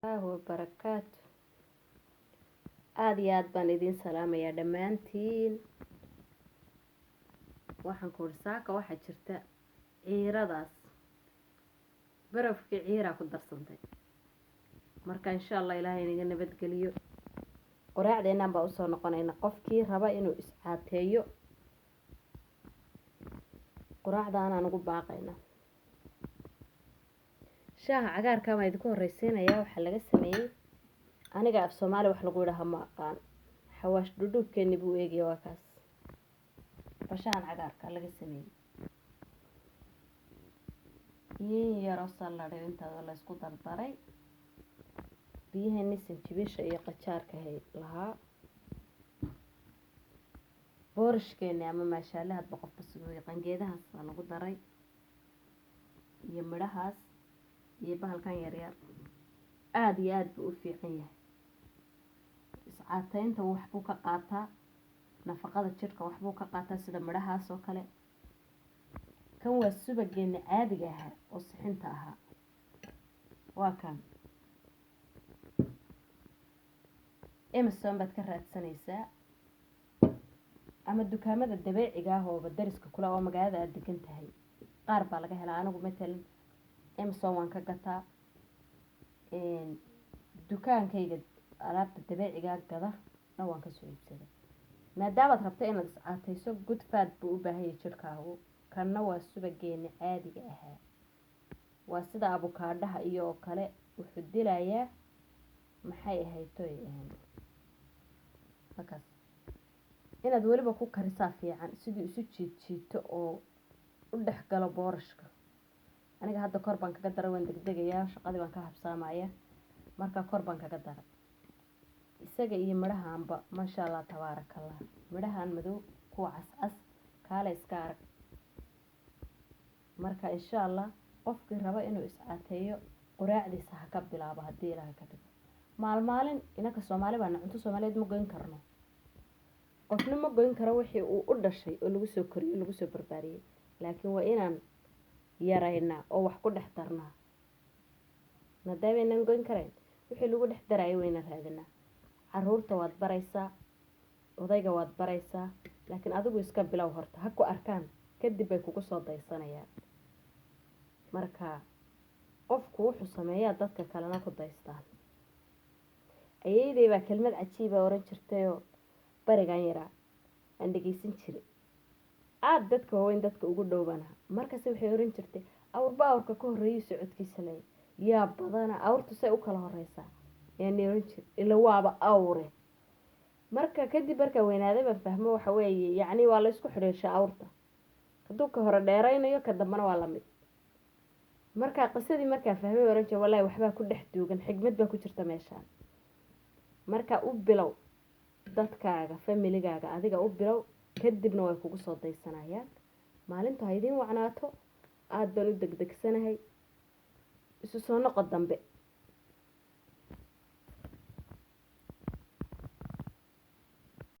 وبركاته aad iyo aad baan idin salaamayaa dhamaantiin waxaan ku warsaaka waxa jirta ciiradaas barafkii ciira ku darsantay marka insha Allah Ilaahay inaga nabad galiyo quraacdeenan baa u soo noqonayna qofkii raba inuu iscaateeyo quraacdaan aan ugu baaqayna shaaha cagaarka ma idinku horeysiinaya waxa laga sameeyay aniga af Soomaali wax lagu yiraahdo ma aqaan xawaash dhudhubkeeni buu eegay waa kaas bashaan cagaarka laga sameeyay yaro salad inta la isku dardaray biyaheeni sinjibisha iyo qajaarka hay lahaa boorashkeeni ama maashaalaha boqofka soo qangeedahaas lagu daray iyo midhahaas iyo bahalkan yar yar aad iyo aad buu u fiican yahay iscaateynta wax buu ka qaataa nafaqada jirka wax buu ka qaataa sida midhahaas oo kale kan waa subageena caadiga ah oo sixinta ah waa kan Amazon baad ka raadsanaysaa ama dukaamada dabeeciga ah oo dariska kula oo magaalada aad degan tahay qaar baa laga helaa anigu matalan Amazon waan ka gataa dukaankayga alaabta dabeeciga gada waan ka soo iibsaday maadaama aad rabto inaad iscaateyso good fat buu u baahan yahay jirkaagu kana waa subageena caadiga ah waa sida avokaadaha iyo kale wuxuu dilayaa maxay ahayto markaas inaad waliba ku karisaa fiican sidii isu jiito oo u dhaxgalo boorashka aniga hadda kor baan kaga daray waan degdegayaa shaqadii baan ka habsaamaya marka kor baan kaga daray isaga iyo midhahaanba masha Allah tabarakallah midhahan madow kuwa cas kale iska arag marka insha Allah qofkii raba inuu iscaateeyo quraacdiisa ha ka bilaabo hadii Ilaahay ka dhigo maalmaalin inaka Soomaali baan cunto Soomaaliyeed ma goyn karno qofna ma goyn karo wixii uu u dhashay oo lagu soo koriyo lagu soo barbaariyay laakiin waa inaan yarayna oo wax ku dhex darnaa maadaama goyn kareen wixii lagu dhex daray wayna raadina caruurta waad baraysaa odayga waad baraysaa laakiin adigu iska bilow horta ha ku arkaan kadib bay kugu soo daysanayaan marka qofku wuxuu sameeyaa dadka kalena ku daystaan ayeeyday baa kelmad cajiib ah oran jirtay oo barigan yara aan dhageysan jiray aad dadka weyn dadka ugu dhowbana markaas waxay oran jirtay awrba awrka ka horeeyay socodkiisa leh yaa badana awrtu say u kala horeysaa yani oran jirtay ila waaba awre marka kadib marka weynaaday baan fahmo waxa weeye yani waa la isku xidheeshaa awrta haduu ka hore dheeraynayo ka dambana waa la mid marka qisadii marka fahmay oran jiray wallahi waxba ku dhex duugan xigmad baa ku jirta meeshaan marka u bilow dadkaaga familigaaga adiga u bilow kadibna way kugu soo daysanayaan maalinta haydin wacnaato aad baan u degdegsanahay isu soo noqo dambe